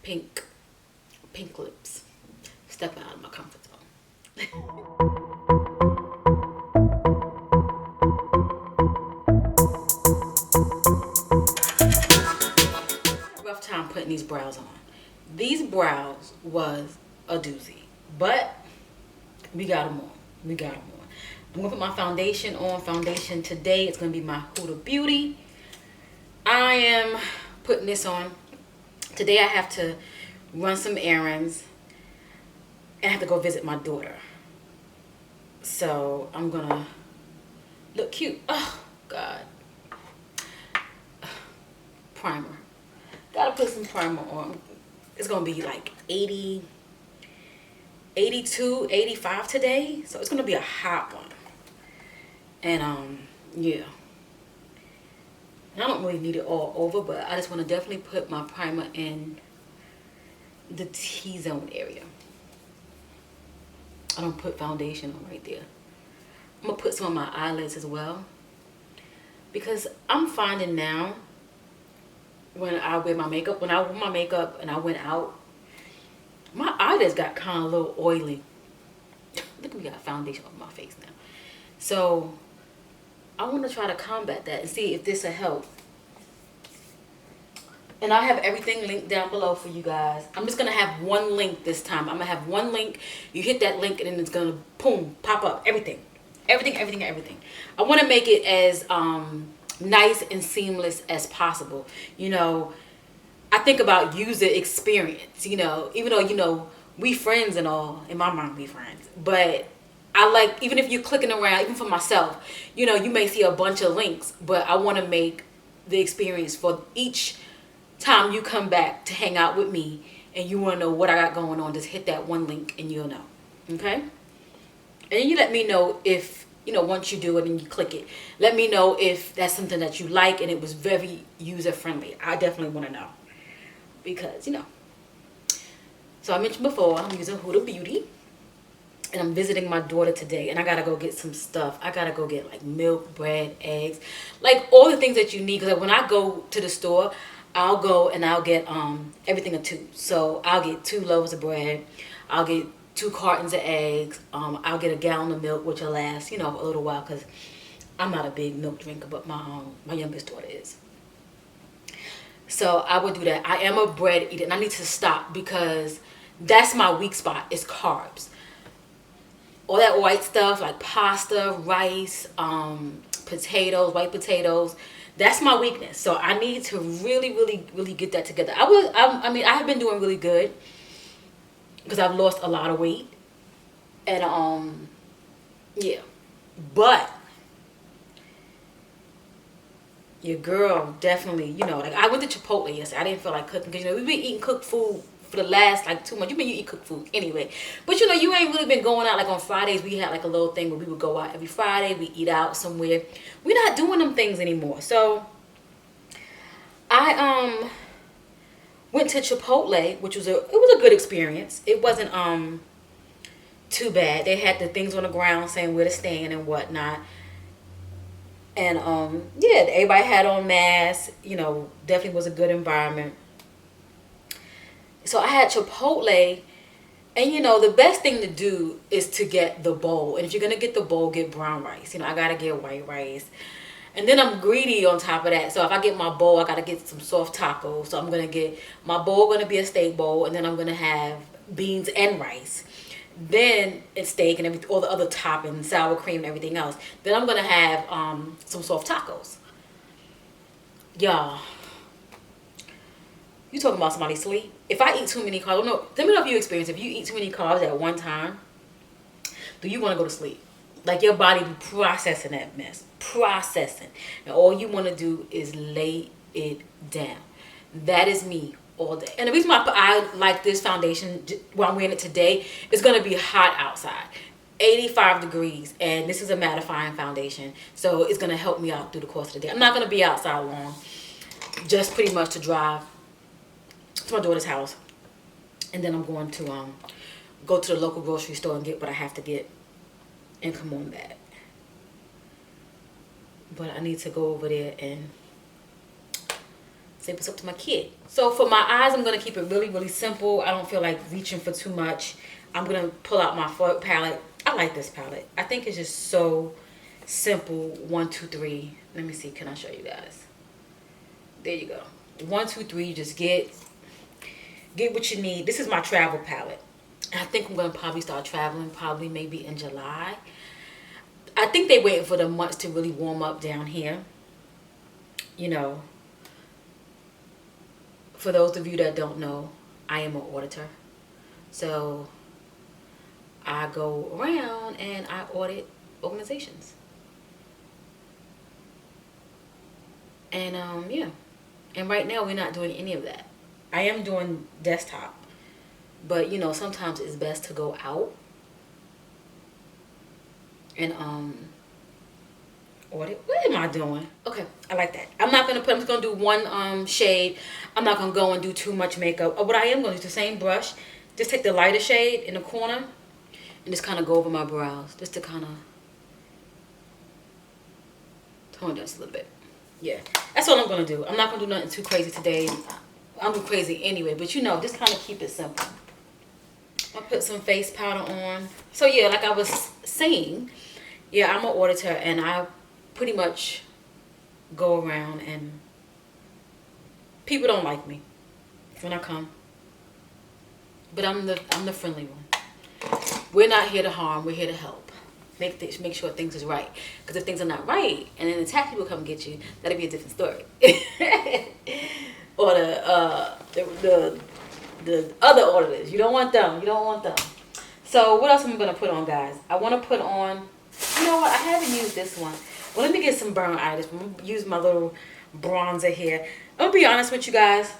pink lips. Stepping out of my comfort zone. Rough time putting these brows on. These brows was a doozy, but we got them on. We got them on. I'm gonna put my foundation on. Foundation today. It's gonna be my Huda Beauty. I am putting this on. Today I have to run some errands and I have to go visit my daughter. So I'm gonna look cute. Oh God. Primer. Gotta put some primer on. It's gonna be like 80, 82, 85 today. So it's gonna be a hot one. And yeah. And I don't really need it all over, but I just want to definitely put my primer in the T-zone area. I don't put foundation on right there. I'm gonna put some on my eyelids as well, because I'm finding now when I wear my makeup, when I wore my makeup and I went out, my eyelids got kind of a little oily. Look, we got foundation on my face now. So I want to try to combat that and see if this will help. And I have everything linked down below for you guys. I'm just going to have one link this time. I'm going to have one link. You hit that link and then it's going to, boom, pop up. Everything. Everything. I want to make it as nice and seamless as possible. You know, I think about user experience, you know, even though, you know, we friends and all. In my mind, we friends. But I like, even if you're clicking around, even for myself, you know, you may see a bunch of links. But I want to make the experience for each time you come back to hang out with me and you want to know what I got going on, just hit that one link and you'll know. Okay? And then you let me know if, you know, once you do it and you click it, let me know if that's something that you like and it was very user friendly. I definitely want to know, because, you know. So I mentioned before, I'm using Huda Beauty and I'm visiting my daughter today, and I gotta go get some stuff. I gotta go get like milk, bread, eggs, like all the things that you need. Because like, when I go to the store, I'll go and I'll get everything of two. So I'll get 2 loaves of bread. I'll get 2 cartons of eggs. I'll get a gallon of milk, which will last, you know, a little while, because I'm not a big milk drinker, but my youngest daughter is. So I would do that. I am a bread eater, and I need to stop because that's my weak spot, is carbs. All that white stuff like pasta, rice, potatoes, white potatoes. That's my weakness. So I need to really get that together. I mean, I have been doing really good because I've lost a lot of weight. And yeah. But your girl definitely, you know, like I went to Chipotle yesterday. I didn't feel like cooking because, you know, we've been eating cooked food for the last like 2 months. You've been eating cooked food anyway. But, you know, you ain't really been going out. Like on Fridays, we had like a little thing where we would go out every Friday. We eat out somewhere. We're not doing them things anymore. So I went to Chipotle, which was it was a good experience. It wasn't too bad. They had the things on the ground saying where to stand and whatnot. And yeah, everybody had on masks. You know, definitely was a good environment. So I had Chipotle, and you know, the best thing to do is to get the bowl. And if you're gonna get the bowl, get brown rice. You know, I gotta get white rice. And then I'm greedy on top of that. So if I get my bowl, I gotta get some soft tacos. So I'm gonna get my bowl, gonna be a steak bowl, and then I'm gonna have beans and rice. Then it's steak and all the other toppings, sour cream and everything else. Then I'm gonna have some soft tacos. Y'all, you talking about somebody's sleep? If I eat too many carbs, no, let me know if you experience. If you eat too many carbs at one time, do you want to go to sleep? Like your body be processing that mess, processing, and all you want to do is lay it down. That is me all day. And the reason why I like this foundation, while I'm wearing it today, is gonna be hot outside, 85 degrees, and this is a mattifying foundation, so it's gonna help me out through the course of the day. I'm not gonna be outside long, just pretty much to drive to my daughter's house, and then I'm going to go to the local grocery store and get what I have to get and come on back. But I need to go over there and say what's up to my kid. So for my eyes, I'm going to keep it really, really simple. I don't feel like reaching for too much. I'm going to pull out my palette. I like this palette. I think it's just so simple. 1, 2, 3. Let me see. Can I show you guys? There you go. 1, 2, 3. Just get what you need. This is my travel palette. I think I'm going to probably start traveling probably maybe in July. I think they waiting for the months to really warm up down here. You know, for those of you that don't know, I am an auditor. So I go around and I audit organizations. And yeah. And right now we're not doing any of that. I am doing desktop. But you know, sometimes it's best to go out and audit. What am I doing? Okay, I like that. I'm just gonna do one shade. I'm not gonna go and do too much makeup. What I am gonna do is the same brush, just take the lighter shade in the corner and just kind of go over my brows, just to kind of tone it down just a little bit. Yeah, that's all I'm gonna do. I'm not gonna do nothing too crazy today. I'm too crazy anyway, but you know, just kind of keep it simple. I'll put some face powder on. So yeah, like I was saying, yeah, I'm an auditor and I pretty much go around and people don't like me when I come. But I'm the friendly one. We're not here to harm, we're here to help. Make sure things is right. Because if things are not right and then the tax people come get you, that'll be a different story. Or the other auditors. You don't want them. You don't want them. So what else am I going to put on, guys? I want to put on, you know what? I haven't used this one. Well, let me get some burn items. I'm going to use my little bronzer here. I'm going to be honest with you guys.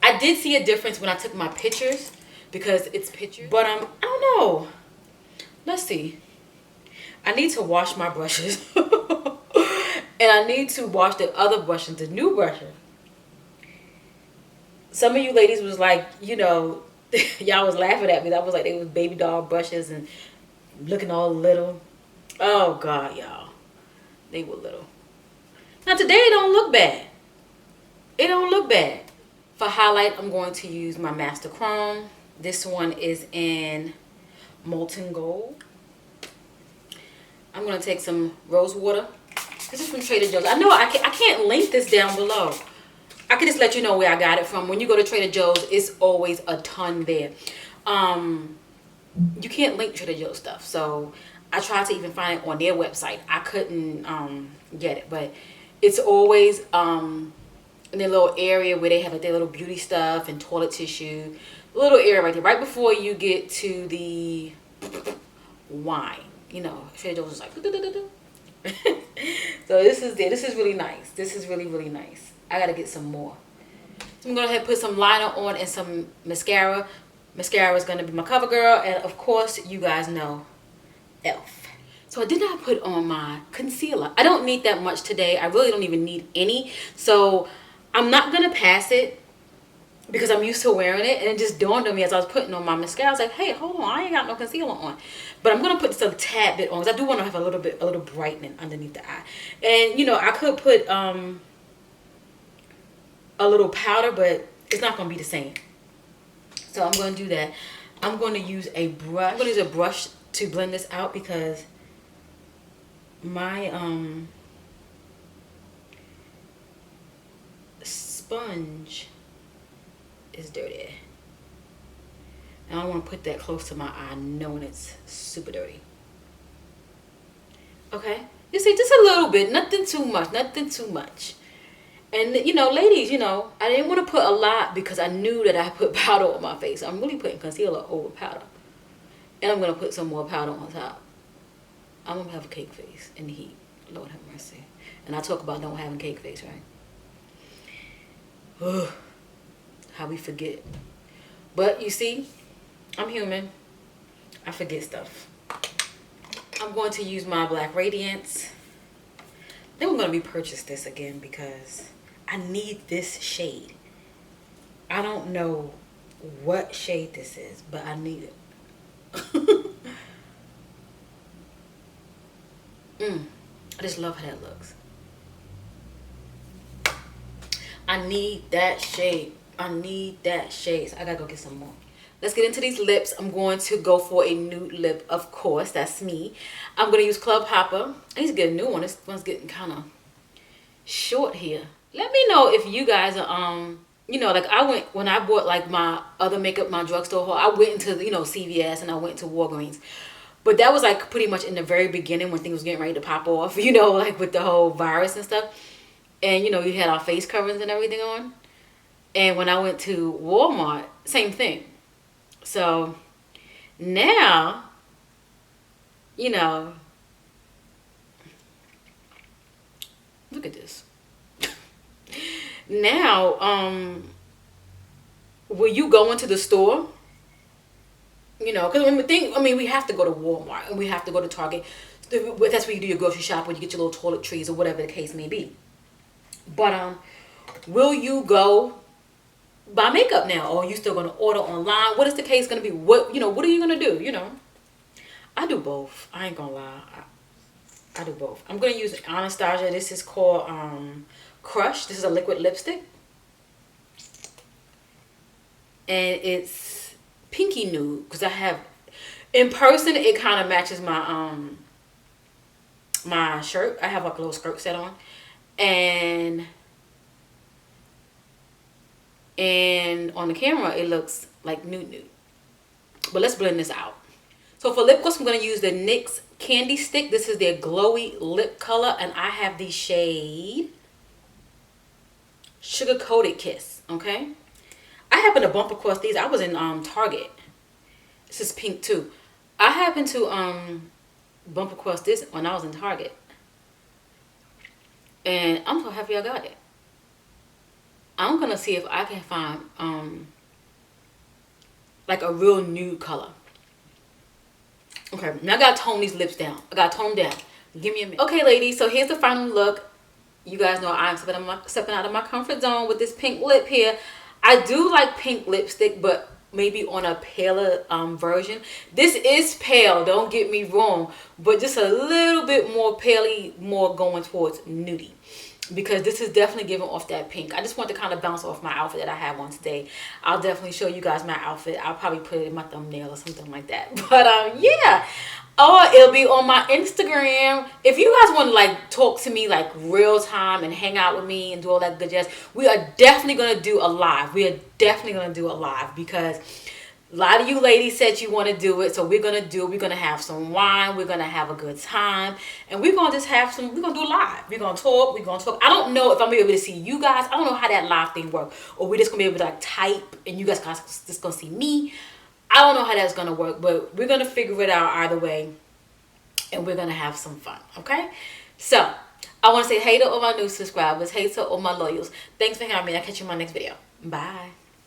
I did see a difference when I took my pictures because it's pictures. But I don't know. Let's see. I need to wash my brushes. And I need to wash the other brushes, the new brushes. Some of you ladies was like, you know, y'all was laughing at me. That was like they was baby doll brushes and looking all little. Oh God, y'all. They were little. Now today it don't look bad. It don't look bad. For highlight, I'm going to use my Master Chrome. This one is in Molten Gold. I'm going to take some rose water. This is from Trader Joe's. I know I can't link this down below. I can just let you know where I got it from. When you go to Trader Joe's, it's always a ton there. You can't link Trader Joe's stuff. So I tried to even find it on their website. I couldn't get it. But it's always in their little area where they have like their little beauty stuff and toilet tissue. A little area right there. Right before you get to the wine. You know, Trader Joe's is like... So this is there. This is really nice. This is really, really nice. I gotta get some more. So I'm gonna go ahead and put some liner on and some mascara. Mascara is gonna be my CoverGirl, and of course, you guys know, e.l.f. So I did not put on my concealer. I don't need that much today. I really don't even need any. So I'm not gonna pass it because I'm used to wearing it, and it just dawned on me as I was putting on my mascara. I was like, hey, hold on, I ain't got no concealer on. But I'm gonna put just a tad bit on because I do want to have a little brightening underneath the eye. And you know, I could put a little powder, but it's not gonna be the same. So I'm gonna do that. I'm gonna use a brush. I'm gonna use a brush to blend this out because my sponge is dirty. And I don't want to put that close to my eye knowing it's super dirty. Okay, you see, just a little bit, nothing too much, nothing too much. And you know, ladies, you know, I didn't want to put a lot because I knew that I put powder on my face. I'm really putting concealer over powder. And I'm going to put some more powder on top. I'm going to have a cake face in the heat. Lord have mercy. And I talk about don't having cake face, right? Ugh, how we forget. But you see, I'm human. I forget stuff. I'm going to use my Black Radiance. Then I'm going to repurchase this again because I need this shade. I don't know what shade this is, but I need it. I just love how that looks. I need that shade. I need that shade. So I gotta go get some more. Let's get into these lips. I'm going to go for a nude lip, of course. That's me. I'm going to use Club Hopper. I need to get a new one. This one's getting kind of short here. Let me know if you guys are, you know, like when I bought like my other makeup, my drugstore haul, I went into, you know, CVS and I went to Walgreens. But that was like pretty much in the very beginning when things was getting ready to pop off, you know, like with the whole virus and stuff. And, you know, you had our face coverings and everything on. And when I went to Walmart, same thing. So now, you know, look at this. Now, when you go into the store, you know, because we have to go to Walmart and we have to go to Target. That's where you do your grocery shop, or you get your little toiletries or whatever the case may be. But will you go buy makeup now, or are you still going to order online? What is the case going to be? What are you going to do? You know, I do both. I ain't gonna lie. I do both. I'm going to use Anastasia. This is called Crush. This is a liquid lipstick. And it's pinky nude, because I have, in person, it kind of matches my my shirt. I have like a little skirt set on. And on the camera, it looks like nude. But let's blend this out. So for lip gloss, I'm going to use the NYX Candy Stick. This is their glowy lip color. And I have the shade Sugar Coated Kiss. Okay. I happened to bump across these. I was in Target. This is pink too. I happened to bump across this when I was in Target. And I'm so happy I got it. I'm going to see if I can find like a real nude color. Okay, now I got to tone these lips down. I got to tone them down. Give me a minute. Okay, ladies, so here's the final look. You guys know I'm stepping out of my comfort zone with this pink lip here. I do like pink lipstick, but maybe on a paler version. This is pale, don't get me wrong, but just a little bit more paley, more going towards nudie, because this is definitely giving off that pink. I just want to kind of bounce off my outfit that I have on today. I'll definitely show you guys my outfit. I'll probably put it in my thumbnail or something like that. But yeah. Or it'll be on my Instagram. If you guys want to like talk to me like real time and hang out with me and do all that good jazz, we are definitely going to do a live. We are definitely going to do a live, because a lot of you ladies said you want to do it. So we're going to do it. We're going to have some wine. We're going to have a good time. And we're going to just have some, we're going to do live. We're going to talk. We're going to talk. I don't know if I'm going to be able to see you guys. I don't know how that live thing works. Or we're just going to be able to like type and you guys just going to see me. I don't know how that's going to work, but we're going to figure it out either way. And we're going to have some fun, okay? So, I want to say hey to all my new subscribers. Hey to all my loyals. Thanks for having me. I'll catch you in my next video. Bye.